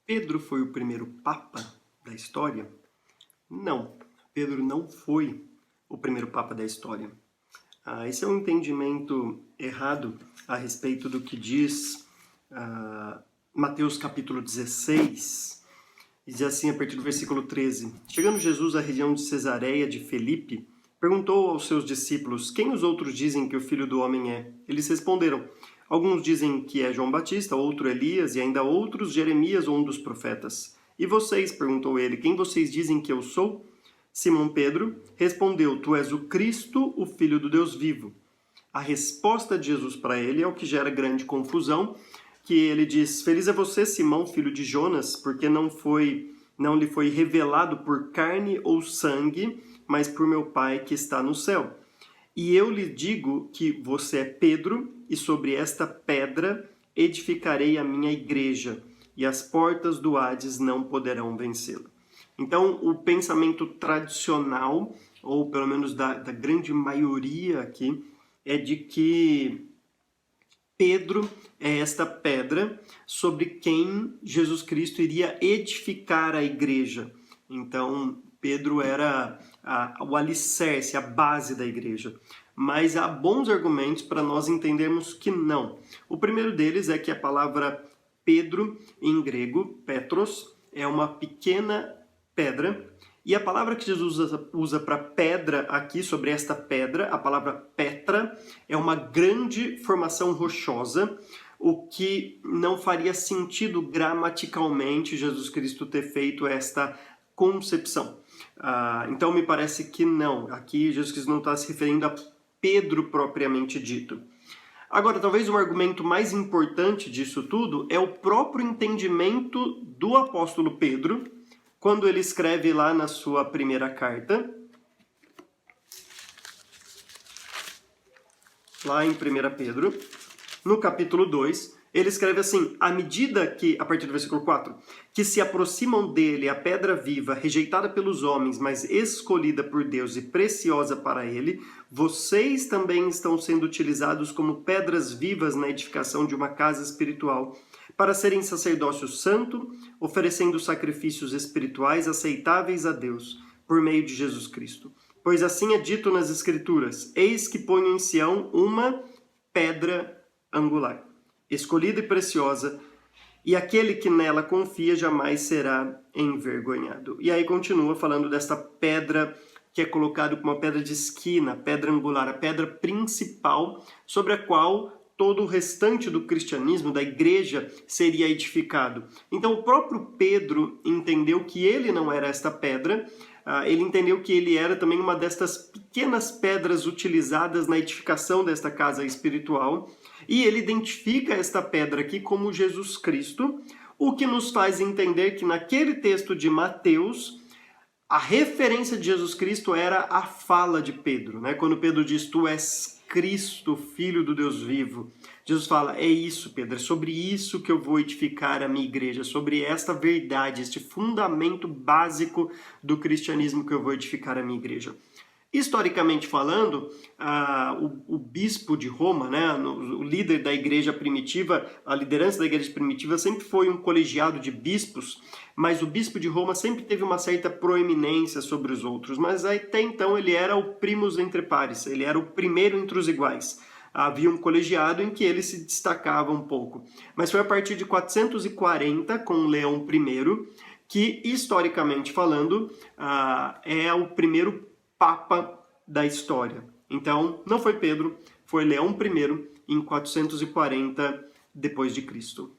Pedro foi o primeiro papa da história? Não, Pedro não foi o primeiro papa da história. Esse é um entendimento errado a respeito do que diz Mateus capítulo 16, diz assim a partir do versículo 13. Chegando Jesus à região de Cesareia de Filipe, perguntou aos seus discípulos: quem os outros dizem que o Filho do Homem é? Eles responderam: alguns dizem que é João Batista, outro Elias e ainda outros Jeremias ou um dos profetas. E vocês? Perguntou ele: quem vocês dizem que eu sou? Simão Pedro respondeu: tu és o Cristo, o Filho do Deus vivo. A resposta de Jesus para ele é o que gera grande confusão, que ele diz: feliz é você, Simão, filho de Jonas, porque não lhe foi revelado por carne ou sangue, mas por meu Pai que está no céu. E eu lhe digo que você é Pedro, e sobre esta pedra edificarei a minha igreja, e as portas do Hades não poderão vencê-la. Então, o pensamento tradicional, ou pelo menos da grande maioria aqui, é de que Pedro é esta pedra sobre quem Jesus Cristo iria edificar a igreja. Então, Pedro era o alicerce, a base da igreja. Mas há bons argumentos para nós entendermos que não. O primeiro deles é que a palavra Pedro, em grego, Petros, é uma pequena pedra. E a palavra que Jesus usa para pedra aqui, sobre esta pedra, a palavra Petra, é uma grande formação rochosa, o que não faria sentido gramaticalmente Jesus Cristo ter feito esta concepção. Então me parece que não. Aqui Jesus Cristo não está se referindo a Pedro propriamente dito. Agora, talvez o argumento mais importante disso tudo é o próprio entendimento do apóstolo Pedro, quando ele escreve lá na sua primeira carta, lá em 1 Pedro, no capítulo 2, ele escreve assim: à medida que, a partir do versículo 4, que se aproximam dele a pedra viva, rejeitada pelos homens, mas escolhida por Deus e preciosa para ele, vocês também estão sendo utilizados como pedras vivas na edificação de uma casa espiritual, para serem sacerdócio santo, oferecendo sacrifícios espirituais aceitáveis a Deus, por meio de Jesus Cristo. Pois assim é dito nas Escrituras: eis que ponho em Sião uma pedra angular, escolhida e preciosa, e aquele que nela confia jamais será envergonhado. E aí continua falando desta pedra que é colocada como uma pedra de esquina, pedra angular, a pedra principal sobre a qual todo o restante do cristianismo, da igreja, seria edificado. Então o próprio Pedro entendeu que ele não era esta pedra, ele entendeu que ele era também uma destas pequenas pedras utilizadas na edificação desta casa espiritual, e ele identifica esta pedra aqui como Jesus Cristo, o que nos faz entender que naquele texto de Mateus, a referência de Jesus Cristo era a fala de Pedro, né? Quando Pedro diz: tu és Cristo, Filho do Deus vivo. Jesus fala: é isso, Pedro, é sobre isso que eu vou edificar a minha igreja, sobre esta verdade, este fundamento básico do cristianismo que eu vou edificar a minha igreja. Historicamente falando, o bispo de Roma, né, o líder da igreja primitiva, a liderança da igreja primitiva sempre foi um colegiado de bispos, mas o bispo de Roma sempre teve uma certa proeminência sobre os outros, mas até então ele era o primus inter pares, ele era o primeiro entre os iguais. Havia um colegiado em que ele se destacava um pouco. Mas foi a partir de 440, com Leão I, que, historicamente falando, é o primeiro Papa da história. Então, não foi Pedro, foi Leão I em 440 depois de Cristo.